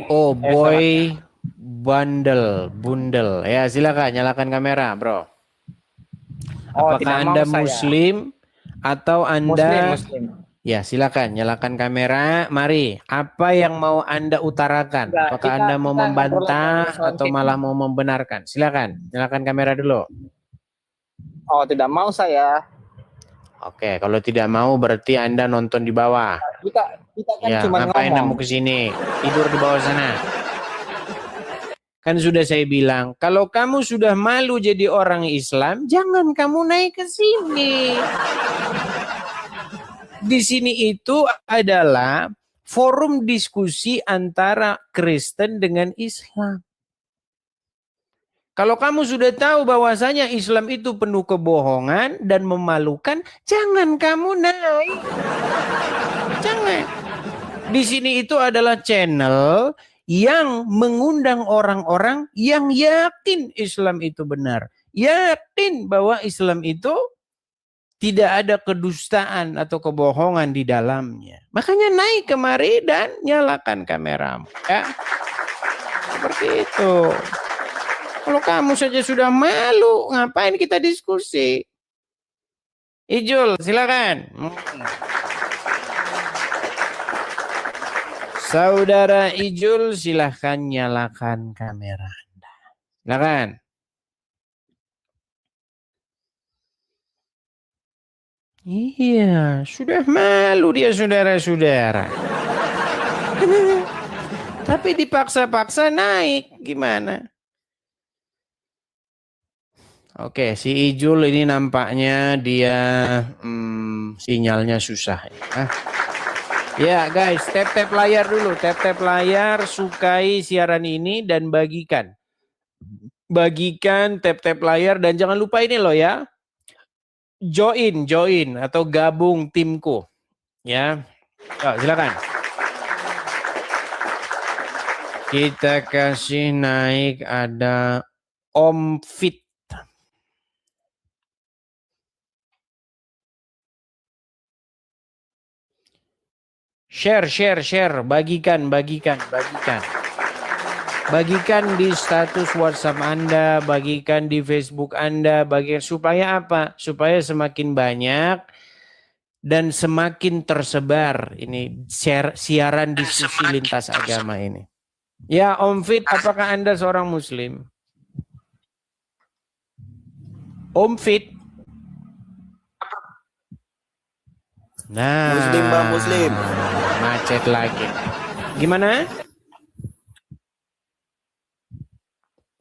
Oh, boy bundle. Ya, silakan nyalakan kamera, bro. Oh, Apakah tidak mau Anda saya. Muslim atau Muslim, Anda... Muslim. Ya, silakan nyalakan kamera. Mari, apa yang mau Anda utarakan? Enggak, Apakah kita Anda mau kita ngobrol aja membantah soal atau malah fitnah. mau membenarkan? Silakan, nyalakan kamera dulu. Oh, tidak mau saya. Oke, kalau tidak mau berarti Anda nonton di bawah. Kita kita kan Ya, cuma ngapain ngomong. kamu ke sini? Tidur di bawah sana. Kan sudah saya bilang, kalau kamu sudah malu jadi orang Islam, jangan kamu naik ke sini. Di sini itu adalah forum diskusi antara Kristen dengan Islam. Kalau kamu sudah tahu bahwasanya Islam itu penuh kebohongan dan memalukan, jangan kamu naik. Jangan. Di sini itu adalah channel yang mengundang orang-orang yang yakin Islam itu benar. Yakin bahwa Islam itu tidak ada kedustaan atau kebohongan di dalamnya. Makanya naik kemari dan nyalakan kameramu. Ya. Seperti itu. Kalau kamu saja sudah malu, ngapain kita diskusi? Ijul, silakan. Saudara Ijul, silahkan nyalakan kamera Anda. Silakan. Iya, sudah malu dia saudara-saudara. Tapi dipaksa-paksa naik, gimana? Oke, si Ijul ini nampaknya dia sinyalnya susah. Ya guys, tap-tap layar dulu. Tap-tap layar, sukai siaran ini dan bagikan. Bagikan tap-tap layar dan jangan lupa ini loh ya. Join atau gabung timku. Ya, silakan. Kita kasih naik ada Om Fit. Share, bagikan. Bagikan di status WhatsApp Anda, bagikan di Facebook Anda, supaya apa? Supaya semakin banyak dan semakin tersebar ini siaran diskusi lintas agama ini. Ya, Om Fit, apakah Anda seorang Muslim? Om Fit. Nah, Muslim, Bang, Muslim. Macet lagi. Gimana?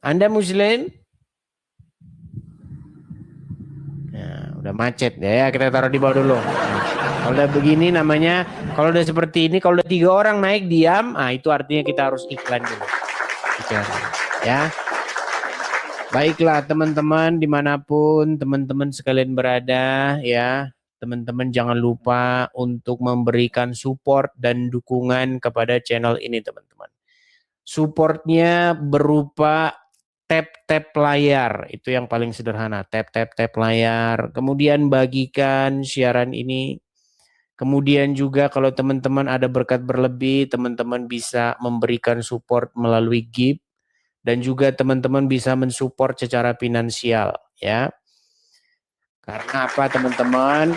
Anda Muslim? Nah, udah macet ya, kita taruh di bawah dulu. Kalau udah begini namanya, kalau udah seperti ini, kalau udah 3 orang naik diam, itu artinya kita harus iklan dulu. Ya. Baiklah teman-teman dimanapun teman-teman sekalian berada ya. Teman-teman jangan lupa untuk memberikan support dan dukungan kepada channel ini teman-teman. Supportnya berupa tap-tap layar, itu yang paling sederhana, tap-tap layar. Kemudian bagikan siaran ini. Kemudian juga kalau teman-teman ada berkat berlebih, teman-teman bisa memberikan support melalui Gift. Dan juga teman-teman bisa mensupport secara finansial ya. Karena apa teman-teman?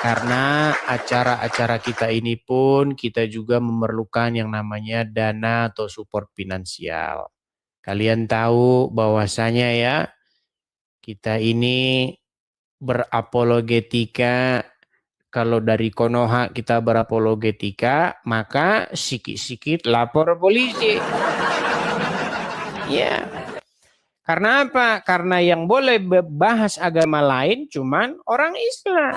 Karena acara-acara kita ini pun kita juga memerlukan yang namanya dana atau support finansial. Kalian tahu bahwasanya ya, kita ini berapologetika, kalau dari Konoha kita berapologetika, maka sikit-sikit lapor polisi. Ya. Karena apa? Karena yang boleh bahas agama lain cuman orang Islam.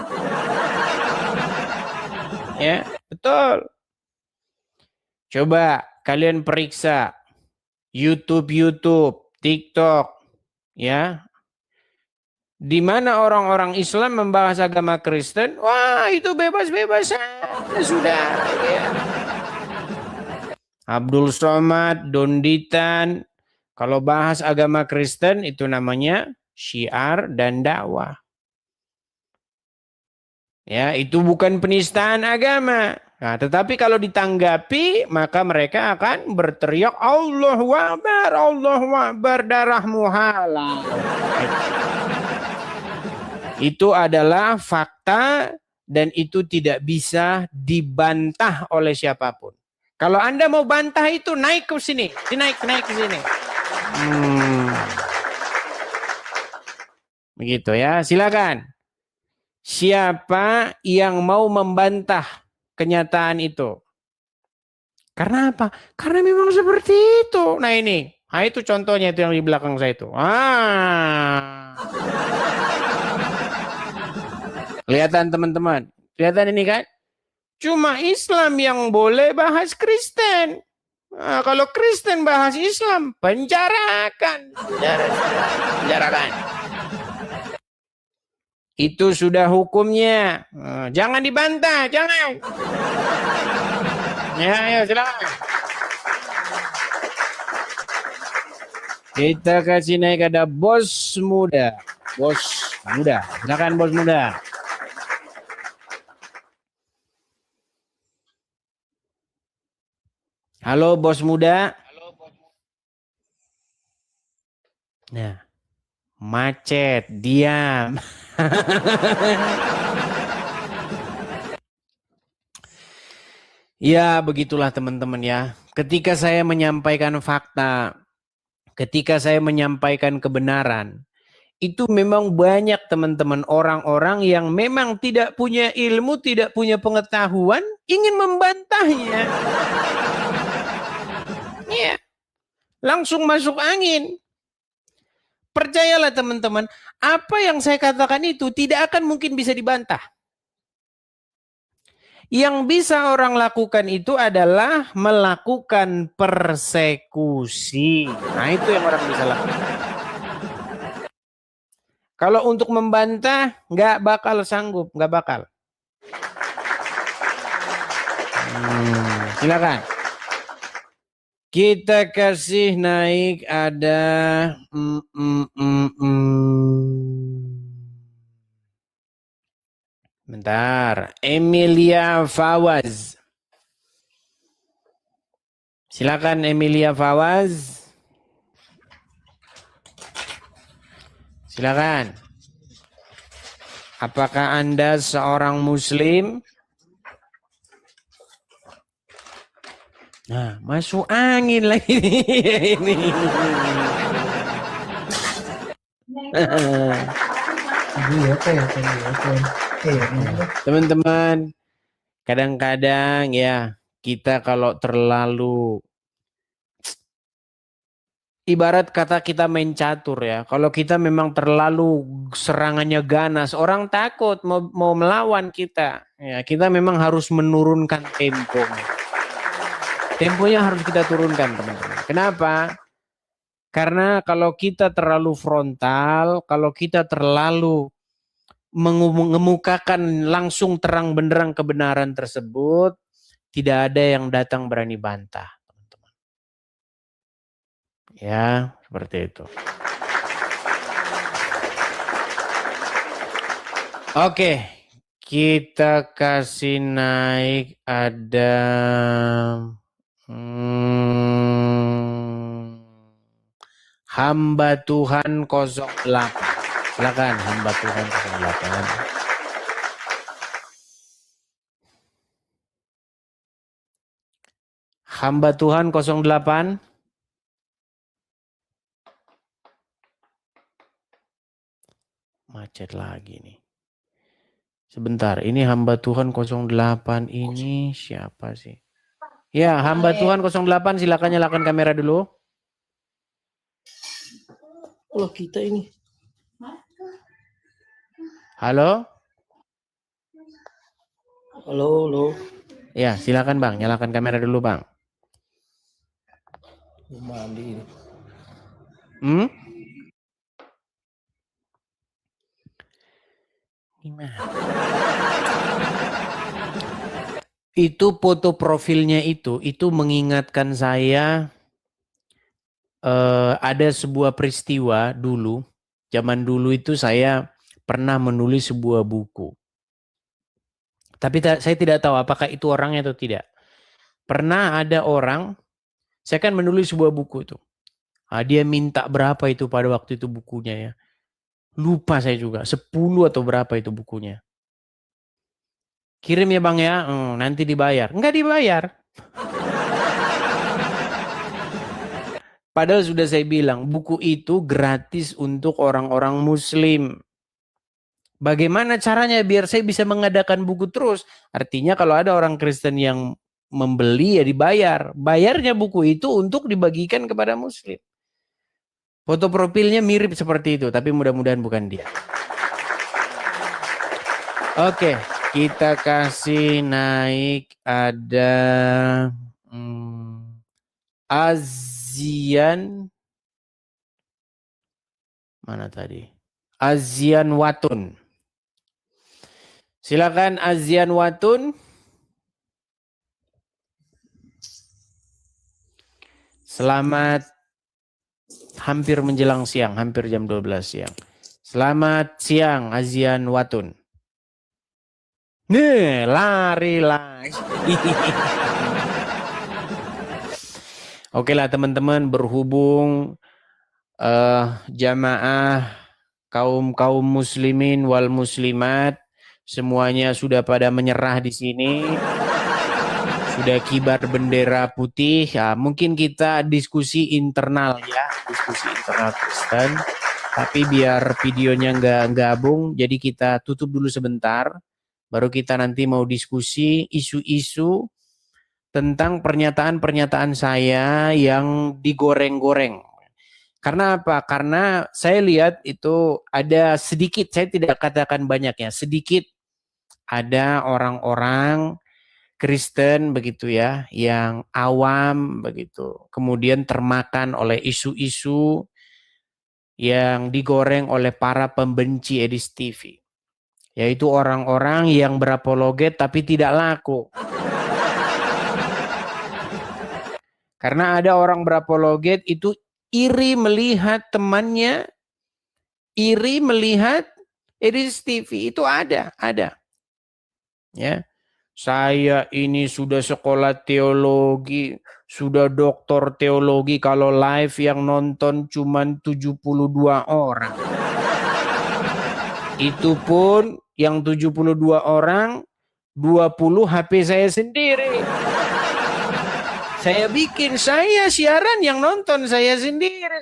Ya, betul. Coba kalian periksa YouTube, TikTok, ya. Di mana orang-orang Islam membahas agama Kristen, wah itu bebas-bebas sudah. Ya. Abdul Somad, Donditan, kalau bahas agama Kristen itu namanya syiar dan dakwah. Ya, itu bukan penistaan agama. Nah, tetapi kalau ditanggapi, maka mereka akan berteriak, Allahu Akbar, darahmu halal. Itu adalah fakta dan itu tidak bisa dibantah oleh siapapun. Kalau Anda mau bantah itu, naik ke sini. Naik ke sini. Begitu ya, silakan. Siapa yang mau membantah kenyataan itu? Karena apa? Karena memang seperti itu. Nah ini, itu contohnya itu yang di belakang saya itu. Kelihatan teman-teman? Kelihatan ini kan? Cuma Islam yang boleh bahas Kristen. Nah, kalau Kristen bahas Islam, penjarakan. Penjarakan. Itu sudah hukumnya. Jangan dibantah, jangan. Ya, ayo silakan. Kita kasih naik ada bos muda. Bos muda. Silakan bos muda. Halo bos muda. Nah, macet, diam. Ya, begitulah teman-teman ya. Ketika saya menyampaikan fakta, ketika saya menyampaikan kebenaran, itu memang banyak teman-teman orang-orang yang memang tidak punya ilmu, tidak punya pengetahuan, ingin membantahnya. Ya, langsung masuk angin. Percayalah teman-teman, apa yang saya katakan itu tidak akan mungkin bisa dibantah. Yang bisa orang lakukan itu adalah melakukan persekusi. Nah itu yang orang bisa lakukan. Kalau untuk membantah, nggak bakal sanggup, nggak bakal. Silakan. Kita kasih naik ada bentar, Emilia Fawaz. Silakan Emilia Fawaz. Silakan. Apakah Anda seorang muslim? Nah, masuk angin lagi ini. Teman-teman, kadang-kadang ya kita kalau terlalu ibarat kata kita main catur ya. Kalau kita memang terlalu serangannya ganas, orang takut mau melawan kita. Ya, kita memang harus menurunkan tempo. Temponya harus kita turunkan, teman-teman. Kenapa? Karena kalau kita terlalu frontal, kalau kita terlalu mengemukakan langsung terang benderang kebenaran tersebut, tidak ada yang datang berani bantah, teman-teman. Ya, seperti itu. Oke, kita kasih naik ada hamba Tuhan 08. Silakan hamba Tuhan 08. Hamba Tuhan 08. Macet lagi nih. Sebentar, ini hamba Tuhan 08 ini siapa sih? Ya, hamba Tuhan 08 silakan nyalakan kamera dulu. Oh, kita ini. Halo? Halo. Ya, silakan Bang, nyalakan kamera dulu, Bang. Mandi. Gimana? Itu foto profilnya itu mengingatkan saya ada sebuah peristiwa dulu. Zaman dulu itu saya pernah menulis sebuah buku Tapi saya tidak tahu apakah itu orangnya atau tidak. Pernah ada orang, saya kan menulis sebuah buku itu. Dia minta berapa itu pada waktu itu bukunya ya. Lupa saya juga, 10 atau berapa itu bukunya. Kirim ya bang ya, nanti dibayar. Enggak dibayar. Padahal sudah saya bilang, buku itu gratis untuk orang-orang muslim. Bagaimana caranya biar saya bisa mengadakan buku terus? Artinya kalau ada orang Kristen yang membeli ya dibayar. Bayarnya buku itu untuk dibagikan kepada muslim. Foto profilnya mirip seperti itu, tapi mudah-mudahan bukan dia. Oke, kita kasih naik ada Azian. Mana tadi? Azian Watun. Silakan Azian Watun. Selamat hampir menjelang siang, hampir jam 12 siang. Selamat siang Azian Watun. Nih, lari lagi. Oke lah teman-teman, berhubung jamaah kaum muslimin wal muslimat semuanya sudah pada menyerah di sini. Sudah kibar bendera putih. Ya, mungkin kita diskusi internal ya, diskusi internal Kristen. Tapi biar videonya nggak gabung, jadi kita tutup dulu sebentar. Baru kita nanti mau diskusi isu-isu tentang pernyataan-pernyataan saya yang digoreng-goreng. Karena apa? Karena saya lihat itu ada sedikit, saya tidak katakan banyak ya, sedikit ada orang-orang Kristen begitu ya, yang awam begitu. Kemudian termakan oleh isu-isu yang digoreng oleh para pembenci Edis TV. Yaitu orang-orang yang berapologet tapi tidak laku. Karena ada orang berapologet itu iri melihat temannya, iri melihat Edis TV. Itu ada. Ya. Saya ini sudah sekolah teologi, sudah doktor teologi, kalau live yang nonton cuma 72 orang. Itu pun yang 72 orang, 20 HP saya sendiri. Saya bikin, saya siaran, yang nonton saya sendiri.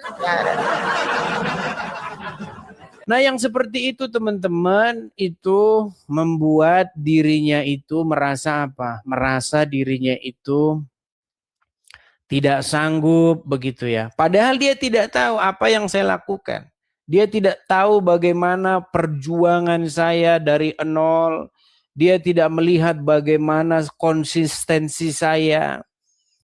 Nah yang seperti itu teman-teman, itu membuat dirinya itu merasa apa? Merasa dirinya itu tidak sanggup begitu ya. Padahal dia tidak tahu apa yang saya lakukan. Dia tidak tahu bagaimana perjuangan saya dari nol. Dia tidak melihat bagaimana konsistensi saya.